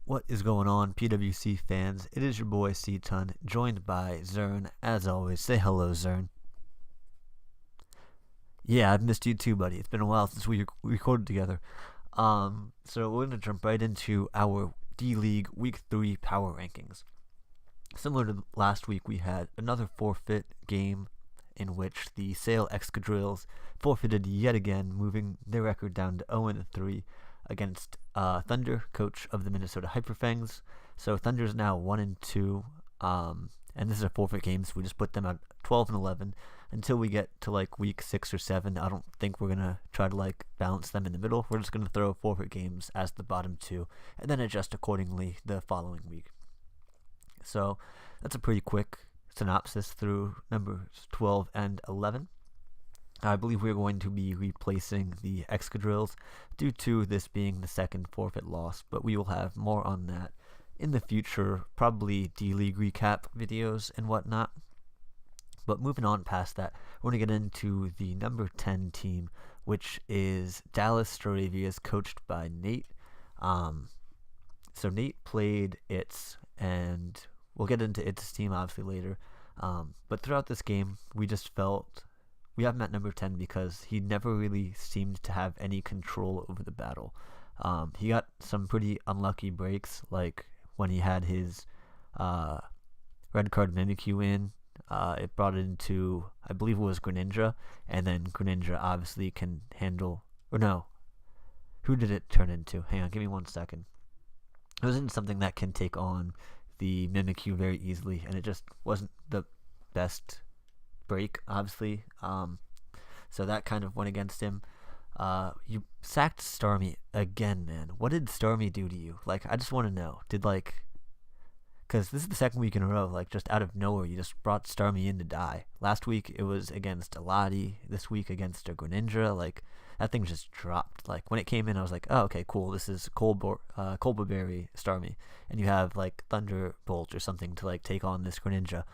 What is going on, PWC fans? It is your boy C-Ton, joined by Zern. As always, say hello, Zern. Yeah, I've missed you too, buddy. It's been a while since we recorded together. So we're gonna jump right into our D League Week 3 power rankings. Similar to last week, we had another forfeit game in which the Sale Excadrilles forfeited yet again, moving their record down to 0-3 against Thunder, coach of the Minnesota Hyperfangs. So Thunder's now 1-2, and this is a forfeit game, so we just put them at 12-11 until we get to like week 6 or 7. I don't think we're gonna try to like balance them in the middle. We're just gonna throw forfeit games as the bottom two, and then adjust accordingly the following week. So that's a pretty quick synopsis through numbers 12 and 11. I believe we're going to be replacing the Excadrilles due to this being the second forfeit loss, but we will have more on that in the future, probably D-League recap videos and whatnot. But moving on past that, we're going to get into the number 10 team, which is Dallas Stravias, coached by Nate. So Nate played its, and we'll get into its team obviously later. But throughout this game, we just felt we have him at number 10 because he never really seemed to have any control over the battle. He got some pretty unlucky breaks, like when he had his red card Mimikyu in. It brought it into, I believe it was Greninja, and then Greninja obviously can handle, or no, who did it turn into? Hang on, give me 1 second. It was in something that can take on the Mimikyu very easily, and it just wasn't the best break, obviously. So that kind of went against him. You sacked Starmie again, man. What did Starmie do to you? Like, I just want to know. Because this is the second week in a row, like, just out of nowhere, you just brought Starmie in to die. Last week, it was against a Lottie. This week, against a Greninja. Like, that thing just dropped. Like, when it came in, I was like, oh, okay, cool. This is Colberberry Starmie. And you have, like, Thunderbolt or something to, like, take on this Greninja.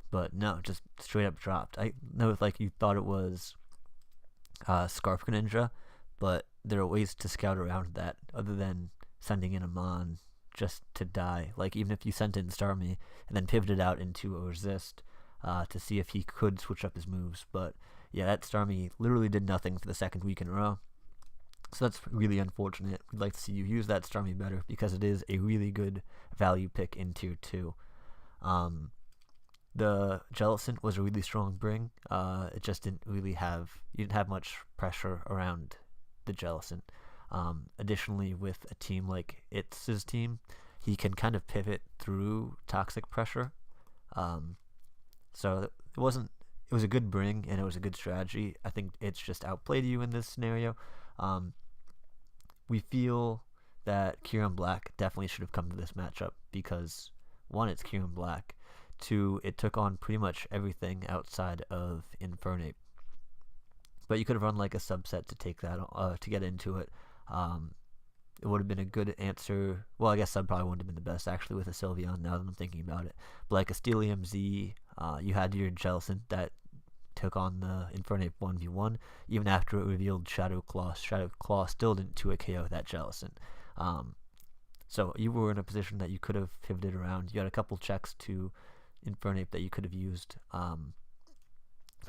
But no, just straight up dropped. I know, like, you thought it was Scarf Greninja, but there are ways to scout around that other than sending in a Mon just to die. Like, even if you sent in Starmie and then pivoted out into a Resist to see if he could switch up his moves. But yeah, that Starmie literally did nothing for the second week in a row. So that's really unfortunate. We'd like to see you use that Starmie better because it is a really good value pick in Tier 2. The Jellicent was a really strong bring. It just didn't really have, you didn't have much pressure around the Jellicent. Additionally, with a team like Itz's team, he can kind of pivot through toxic pressure. So it was a good bring and it was a good strategy. I think it's just outplayed you in this scenario. We feel that Kieran Black definitely should have come to this matchup because, one, it's Kieran Black. 2, it took on pretty much everything outside of Infernape. But you could have run like a subset to take that to get into it. It would have been a good answer. Well, I guess that probably wouldn't have been the best actually with a Sylveon now that I'm thinking about it. But like a Steelium Z, you had your Jellicent that took on the Infernape 1v1 even after it revealed Shadow Claw. Shadow Claw still didn't 2 KO that Jellicent. So you were in a position that you could have pivoted around. You had a couple checks to Infernape that you could have used. So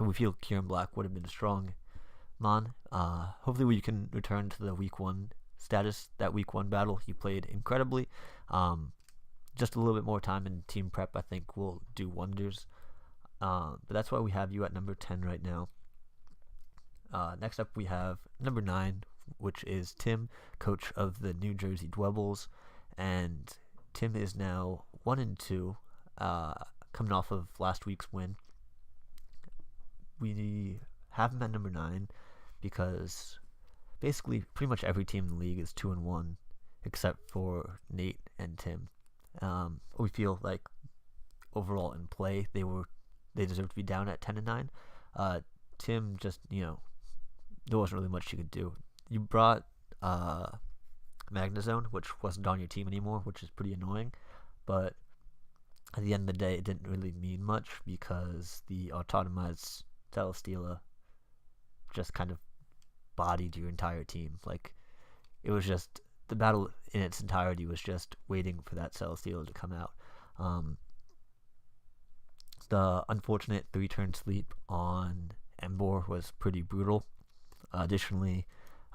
we feel Kieran Black would have been a strong Mon. Hopefully we can return to the week 1 status. That week 1 battle he played incredibly. Just a little bit more time in team prep I think will do wonders. But that's why we have you at number 10 right now. Next up we have number 9, which is Tim, coach of the New Jersey Dwebbles, and Tim is now 1-2, coming off of last week's win. We have him at number 9 because basically pretty much every team in the league is 2-1 except for Nate and Tim. We feel like overall in play they deserve to be down at 10-9. Tim just, there wasn't really much you could do. You brought Magnezone, which wasn't on your team anymore, which is pretty annoying, but at the end of the day, it didn't really mean much because the autonomized Celesteela just kind of bodied your entire team. Like, it was just the battle in its entirety was just waiting for that Celesteela to come out. The unfortunate 3-turn sleep on Emboar was pretty brutal. Additionally,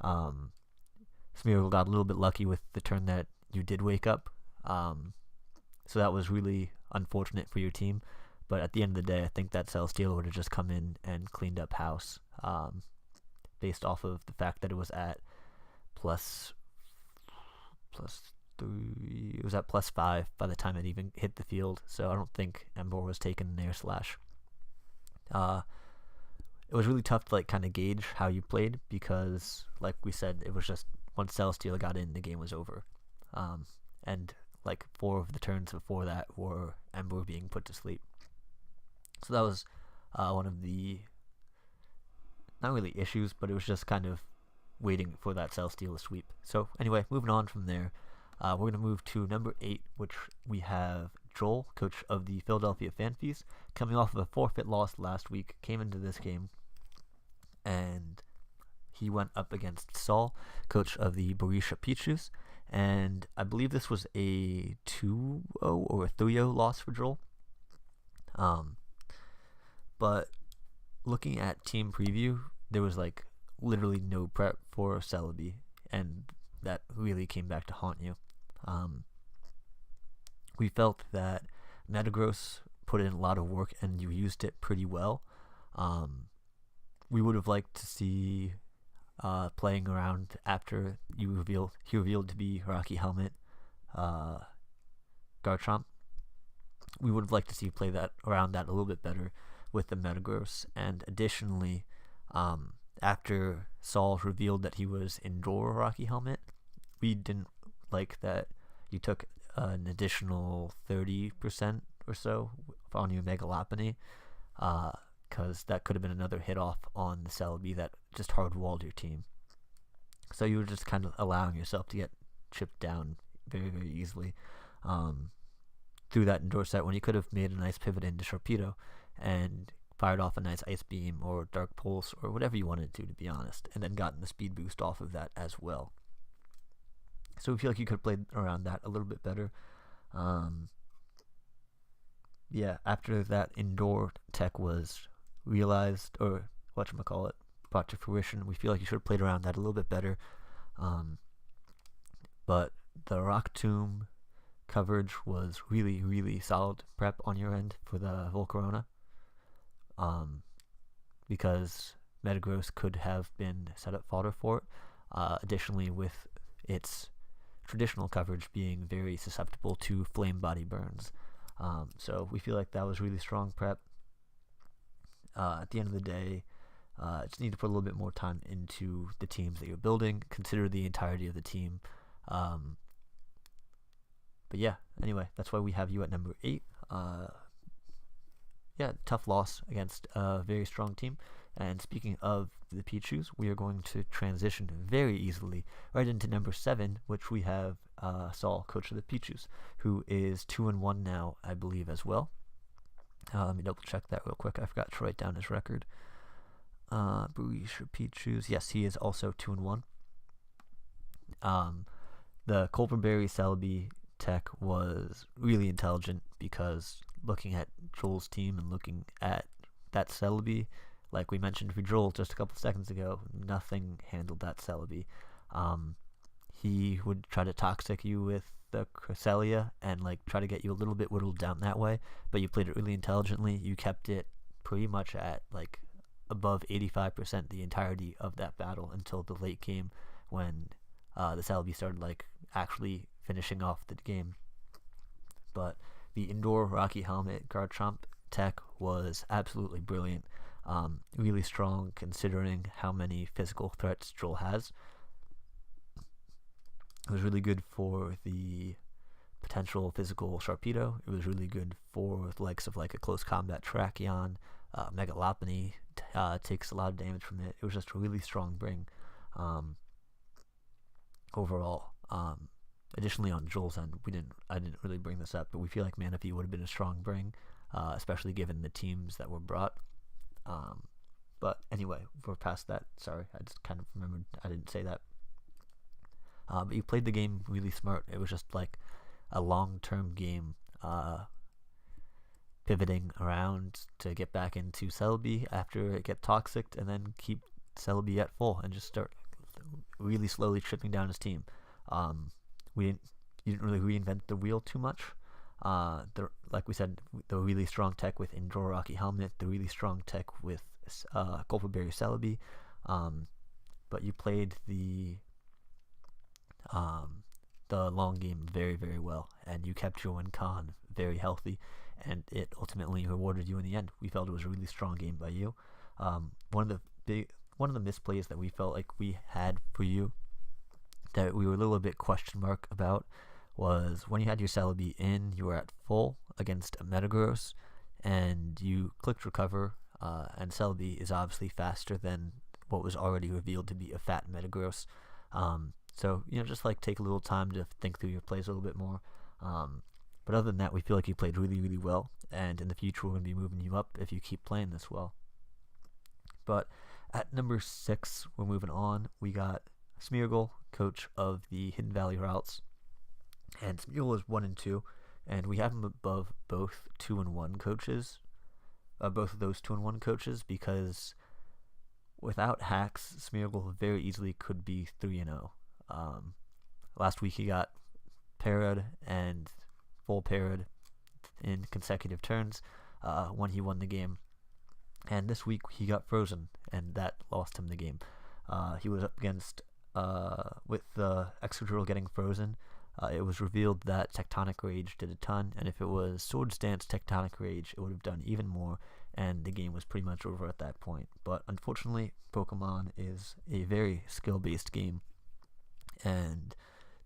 Smeargle got a little bit lucky with the turn that you did wake up. So that was really unfortunate for your team. But at the end of the day, I think that Celesteela would have just come in and cleaned up house, based off of the fact that it was at plus 3. It was at plus 5 by the time it even hit the field. So I don't think Emboar was taking an air slash. It was really tough to like kind of gauge how you played because, like we said, it was just once Celesteela got in, the game was over. And like 4 of the turns before that were Emboar being put to sleep. So that was one of the, not really issues, but it was just kind of waiting for that Celesteela sweep. So anyway, moving on from there, we're going to move to number 8, which we have Joel, coach of the Philadelphia Fanfeast, coming off of a forfeit loss last week, came into this game, and he went up against Saul, coach of the Barisha Pichus, and I believe this was a 2-0 or a 3-0 loss for Joel. But looking at team preview, there was like literally no prep for Celebi, and that really came back to haunt you. We felt that Metagross put in a lot of work and you used it pretty well. We would have liked to see playing around after he revealed to be Rocky Helmet Garchomp. We would have liked to see play that around that a little bit better with the Metagross. And additionally, after Saul revealed that he was indoor Rocky Helmet, we didn't like that you took an additional 30% or so on your Mega Lopunny, because that could have been another hit off on the Celebi that just hard-walled your team. So you were just kind of allowing yourself to get chipped down very, very easily through that indoor set when you could have made a nice pivot into Sharpedo and fired off a nice Ice Beam or Dark Pulse or whatever you wanted to be honest, and then gotten the speed boost off of that as well. So we feel like you could have played around that a little bit better. After that indoor tech was realized, or whatchamacallit, brought to fruition, we feel like you should have played around that a little bit better. But the Rock Tomb coverage was really, really solid prep on your end for the Volcarona. Because Metagross could have been set up fodder for it. Additionally, with its traditional coverage being very susceptible to flame body burns. So we feel like that was really strong prep. At the end of the day, just need to put a little bit more time into the teams that you're building. Consider the entirety of the team. But yeah, anyway, that's why we have you at number 8. Tough loss against a very strong team. And speaking of the Pichus, we are going to transition very easily right into number 7, which we have Saul, coach of the Pichus, who is 2-1 now, I believe, as well. Let me double check that real quick. I forgot to write down his record. Barisha Pichus, yes, he is also 2-1. The Colberberry Celebi tech was really intelligent because looking at Joel's team and looking at that Celebi, like we mentioned for Joel just a couple seconds ago, nothing handled that Celebi. He would try to toxic you with the Cresselia and like try to get you a little bit whittled down that way, but you played it really intelligently. You kept it pretty much at like above 85% the entirety of that battle until the late game when the Celebi started like actually finishing off the game. But the indoor Rocky Helmet Garchomp tech was absolutely brilliant. Really strong considering how many physical threats Joel has. It was really good for the potential physical Sharpedo. It was really good for the likes of like a close combat Terrakion. Mega Lopunny takes a lot of damage from it. It was just a really strong bring overall. Additionally, on Joel's end, I didn't really bring this up, but we feel like Manaphy would have been a strong bring, especially given the teams that were brought. But anyway, we're past that. Sorry, I just kind of remembered I didn't say that. But you played the game really smart. It was just like a long-term game, pivoting around to get back into Celebi after it get toxic, and then keep Celebi at full and just start really slowly chipping down his team. Um, you didn't really reinvent the wheel too much. Like we said, the really strong tech with Indoor Rocky Helmet, the really strong tech with Berry Celebi, but you played the long game very, very well, and you kept your win con very healthy, and it ultimately rewarded you in the end. We felt it was a really strong game by you. One of the misplays that we felt like we had for you, that we were a little bit question mark about, was when you had your Celebi in, you were at full against a Metagross, and you clicked recover, and Celebi is obviously faster than what was already revealed to be a fat Metagross. So, just like take a little time to think through your plays a little bit more. But other than that, we feel like you played really, really well, and in the future we're going to be moving you up if you keep playing this well. But at number 6, we're moving on. We got Smeargle, coach of the Hidden Valley routes. And Smeargle is 1 and 2, and we have him above both 2 and 1 coaches. Both of those 2 and 1 coaches, because without hacks, Smeargle very easily could be 3 and 0. Last week he got parried and full parried in consecutive turns when he won the game. And this week he got frozen, and that lost him the game. He was up against, with the Excadrill getting frozen, it was revealed that Tectonic Rage did a ton, and if it was Swords Dance Tectonic Rage, it would have done even more, and the game was pretty much over at that point. But unfortunately, Pokemon is a very skill-based game, and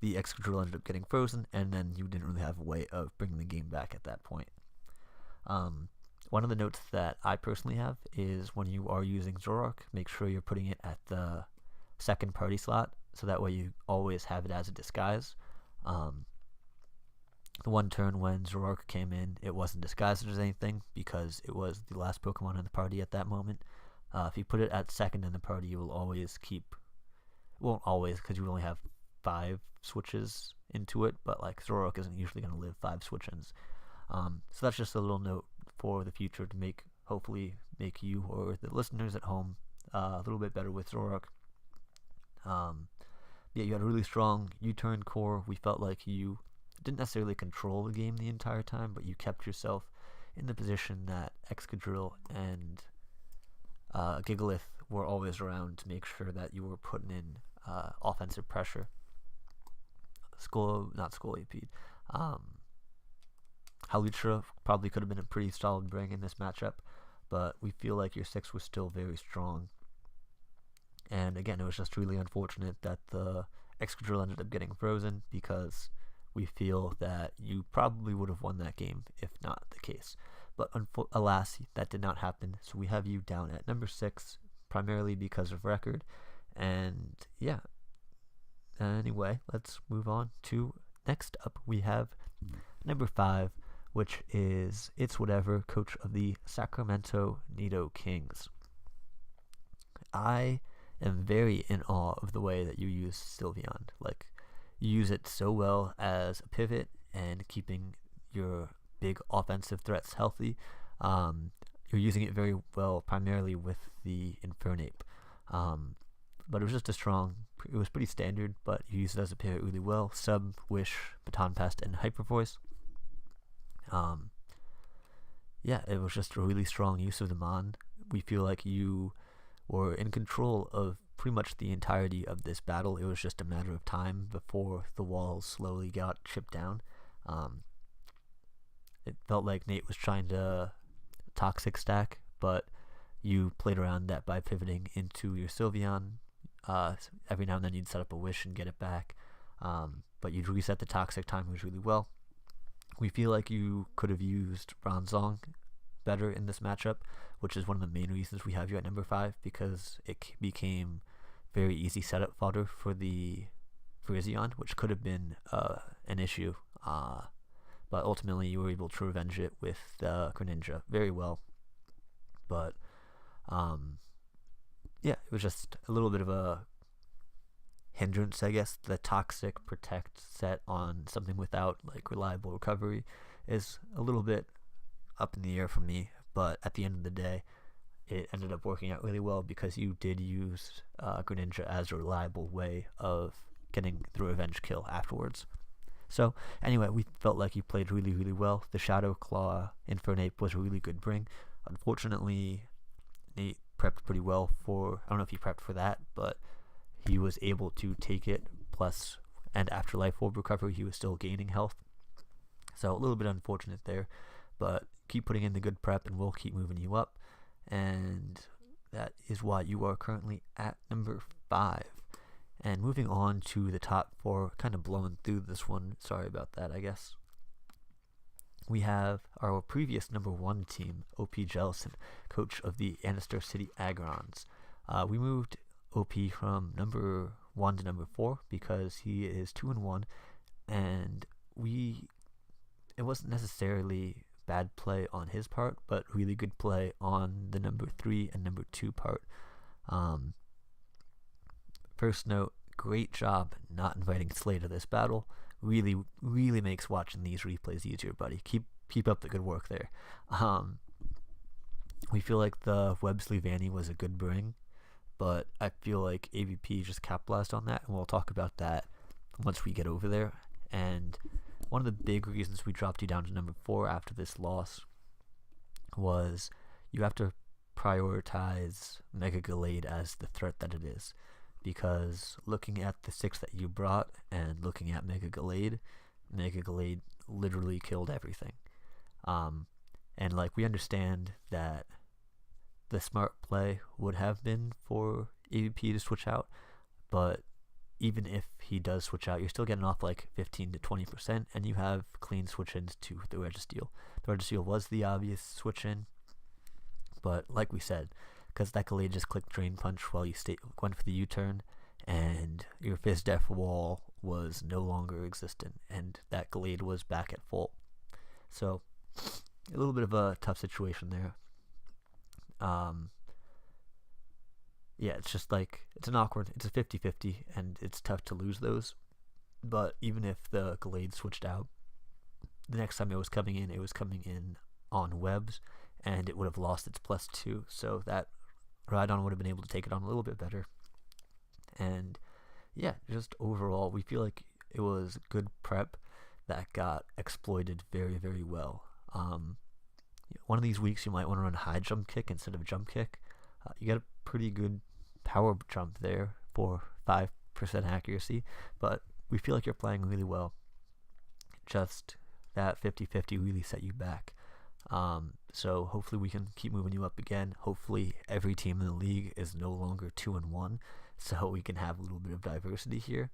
the Excadrill ended up getting frozen, and then you didn't really have a way of bringing the game back at that point. One of the notes that I personally have is when you are using Zoroark, make sure you're putting it at the second party slot, so that way you always have it as a disguise. The one turn when Zoroark came in, it wasn't disguised as anything because it was the last Pokemon in the party at that moment. If you put it at second in the party, you will always won't always, because you only have 5 switches into it, but like Zoroark isn't usually going to live 5 switch-ins. So that's just a little note for the future to hopefully make you or the listeners at home a little bit better with Zoroark. You had a really strong U-turn core. We felt like you didn't necessarily control the game the entire time, but you kept yourself in the position that Excadrill and Gigalith were always around to make sure that you were putting in offensive pressure. Hawlucha probably could have been a pretty solid bring in this matchup, but we feel like your 6 was still very strong. And again, it was just really unfortunate that the Excadrill ended up getting frozen, because we feel that you probably would have won that game if not the case. But alas, that did not happen, so we have you down at number 6, primarily because of record. And yeah, anyway, let's move on to next up. We have number 5, which is It's Whatever, coach of the Sacramento Nido Kings. I am very in awe of the way that you use Sylveon. Like, you use it so well as a pivot and keeping your big offensive threats healthy. You're using it very well primarily with the Infernape. But it was just it was pretty standard, but you used it as a pivot really well. Sub, Wish, Baton Pass, and Hyper Voice. It was just a really strong use of the Mon. We feel like you were in control of pretty much the entirety of this battle. It was just a matter of time before the walls slowly got chipped down. It felt like Nate was trying to toxic stack, but you played around that by pivoting into your Sylveon. Every now and then you'd set up a Wish and get it back, but you'd reset the toxic timers really well. We feel like you could have used Bronzong better in this matchup, which is one of the main reasons we have you at number 5, because it became very easy setup fodder for Rizzion, which could have been an issue, but ultimately you were able to revenge it with Greninja very well. But it was just a little bit of a hindrance, I guess. The toxic protect set on something without like reliable recovery is a little bit up in the air for me, but at the end of the day, it ended up working out really well because you did use Greninja as a reliable way of getting the revenge kill afterwards. So anyway, we felt like he played really, really well. The Shadow Claw Infernape was a really good bring. Unfortunately, Nate prepped pretty well for, I don't know if he prepped for that, but he was able to take it, plus, and after Life Orb recovery, he was still gaining health. So a little bit unfortunate there, but keep putting in the good prep and we'll keep moving you up. And that is why you are currently at number 5. And moving on to the top 4, kind of blowing through this one, sorry about that, I guess. We have our previous number 1 team, OP Jellicent, coach of the Annistar City Agrons. We moved OP from number 1 to number 4 because he is 2-1, and it wasn't necessarily bad play on his part, but really good play on the number 3 and number 2 part. First note, great job not inviting Slay to this battle. Really, really makes watching these replays easier, buddy. Keep up the good work there. We feel like the Websley Vanny was a good bring, but I feel like AVP just capitalized on that, and we'll talk about that once we get over there. And one of the big reasons we dropped you down to number 4 after this loss was you have to prioritize Mega Gallade as the threat that it is. Because looking at the 6 that you brought and looking at Mega Gallade literally killed everything. And like, we understand that the smart play would have been for AVP to switch out, but even if he does switch out, you're still getting off like 15 to 20%, and you have clean switch-ins to the Registeel. The Registeel was the obvious switch-in, but like we said, because that Gallade just clicked Drain Punch while you went for the U-turn, and your Fizz Def wall was no longer existent, and that Gallade was back at full. So, a little bit of a tough situation there. Yeah, it's just like, it's a 50-50, and it's tough to lose those. But even if the Gallade switched out, the next time it was coming in on webs, and it would have lost its +2, so that Rhydon would have been able to take it on a little bit better. And yeah, just overall, we feel like it was good prep that got exploited very, very well. One of these weeks you might want to run high jump kick instead of jump kick. You get a pretty good power jump there for 5% accuracy, but we feel like you're playing really well. Just that 50-50 really set you back. So hopefully we can keep moving you up again. Hopefully every team in the league is no longer 2-1, so we can have a little bit of diversity here.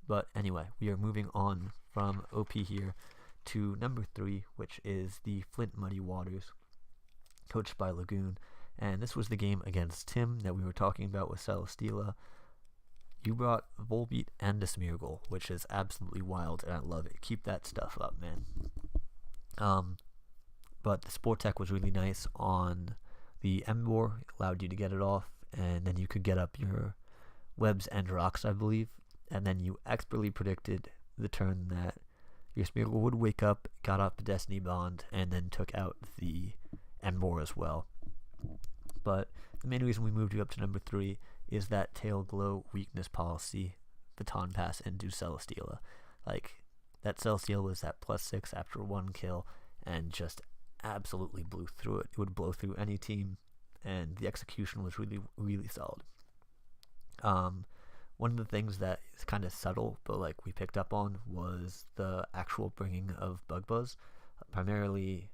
But anyway, we are moving on from OP here to number 3, which is the Flint Muddy Waters, coached by Lagoon. And this was the game against Tim that we were talking about with Celesteela. You brought Volbeat and a Smeargle, which is absolutely wild, and I love it. Keep that stuff up, man. But the Sport Tech was really nice on the Emboar. It allowed you to get it off, and then you could get up your webs and rocks, I believe. And then you expertly predicted the turn that your Smeargle would wake up, got off the Destiny Bond, and then took out the Emboar as well. But the main reason we moved you up to number 3 is that Tail Glow weakness policy, Baton Pass into Celesteela. Like, that Celesteela was at +6 after 1 kill, and just absolutely blew through it. It would blow through any team, and the execution was really, really solid. One of the things that is kind of subtle, but like we picked up on, was the actual bringing of Bug Buzz. Primarily,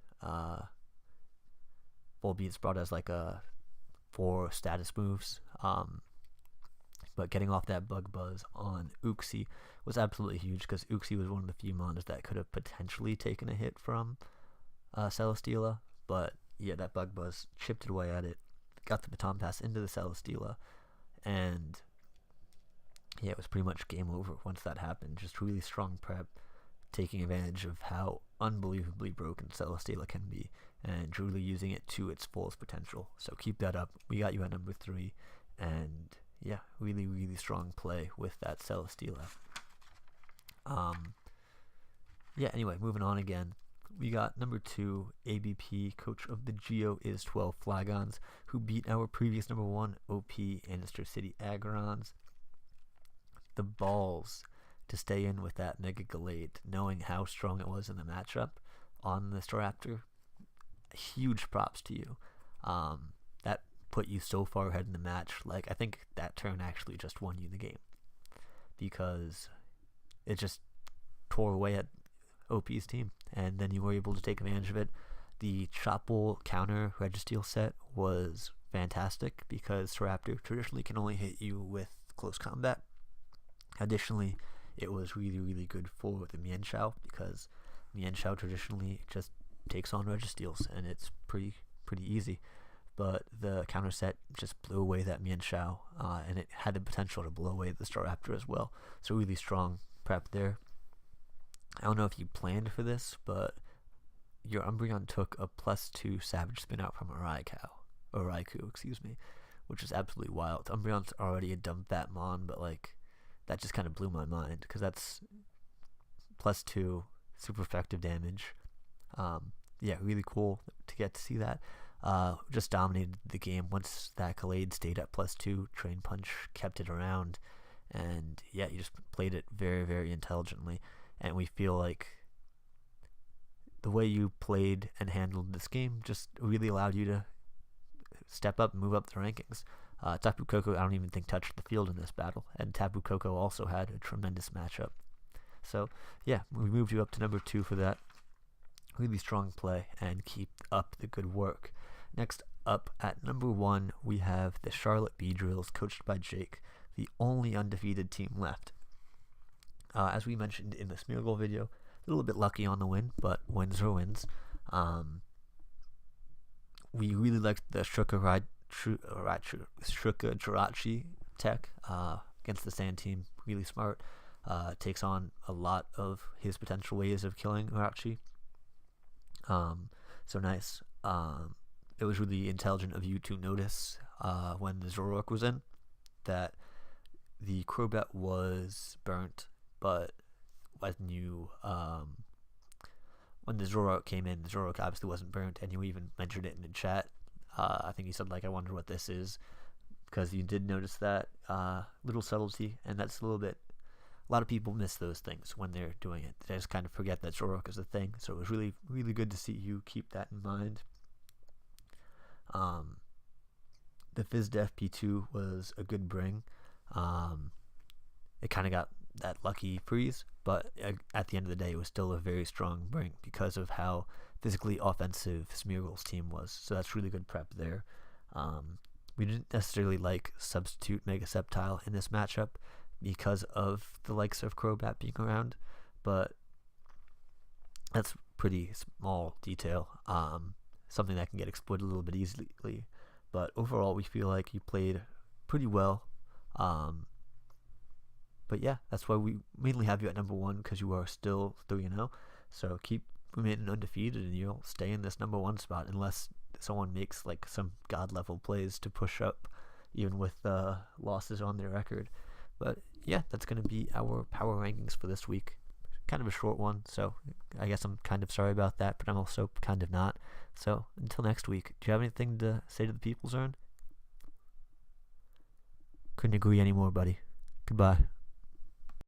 Volbeat's brought as like for status moves, but getting off that Bug Buzz on Uxie was absolutely huge, because Uxie was one of the few monos that could have potentially taken a hit from Celesteela. But yeah, that Bug Buzz chipped it away at it, got the Baton Pass into the Celesteela, and yeah, it was pretty much game over once that happened. Just really strong prep, taking advantage of how unbelievably broken Celesteela can be, and truly using it to its fullest potential. So keep that up. We got you at number 3, and yeah, really, really strong play with that Celesteela. Yeah, anyway, moving on again. We got number 2, ABP, coach of the Geo is 12 Flagons, who beat our previous number 1, OP Anister City Agrons. The balls to stay in with that Mega Gallade, knowing how strong it was in the matchup on the Staraptor. Huge props to you. That put you so far ahead in the match. Like, I think that turn actually just won you the game, because it just tore away at OP's team, and then you were able to take advantage of it. The Chopple counter Registeel set was fantastic because Staraptor traditionally can only hit you with close combat. Additionally, it was really, really good for the Mienshao, because Mienshao traditionally just takes on Registeels, and it's pretty easy. But the counter set just blew away that Mienshao, and it had the potential to blow away the Staraptor as well. So really strong prep there. I don't know if you planned for this, but your Umbreon took a +2 Savage Spin out from a Raikou, excuse me, which is absolutely wild. Umbreon's already a dumb fat mon, but like, that just kind of blew my mind, because that's +2 super effective damage. Yeah, really cool to get to see that. Just dominated the game once that Gallade stayed at +2. Drain Punch kept it around, and yeah, you just played it very, very intelligently. And we feel like the way you played and handled this game just really allowed you to step up and move up the rankings. Tapu Koko, I don't even think, touched the field in this battle, and Tapu Koko also had a tremendous matchup. So yeah, we moved you up to number 2 for that. Really strong play, and keep up the good work. Next up at number 1, we have the Charlotte Beedrills, coached by Jake, the only undefeated team left. As we mentioned in the Smeargle video, a little bit lucky on the win, but wins are wins. We really liked the Shuka Jirachi tech against the Sand team. Really smart. Takes on a lot of his potential ways of killing Jirachi. So nice. It was really intelligent of you to notice when the Zoroark was in that the Crobat was burnt, but when the Zoroark came in, the Zoroark obviously wasn't burnt, and you even mentioned it in the chat. I think you said, like, I wonder what this is, because you did notice that little subtlety, and that's a lot of people miss those things when they're doing it. They just kind of forget that Zoroark is a thing, so it was really, really good to see you keep that in mind. The FizzDef P2 was a good bring. It kind of got that lucky freeze, but at the end of the day, it was still a very strong bring because of how physically offensive Smeargle's team was. So that's really good prep there. We didn't necessarily like substitute Mega Sceptile in this matchup because of the likes of Crobat being around, but that's pretty small detail. Something that can get exploited a little bit easily. But overall, we feel like you played pretty well. But yeah, that's why we mainly have you at number 1, because you are still 3-0. So keep remaining undefeated, and you'll stay in this number 1 spot unless someone makes like some god level plays to push up, even with losses on their record. But yeah, that's going to be our power rankings for this week. Kind of a short one, so I guess I'm kind of sorry about that, but I'm also kind of not. So until next week, do you have anything to say to the people, Zern? Couldn't agree anymore, buddy. Goodbye.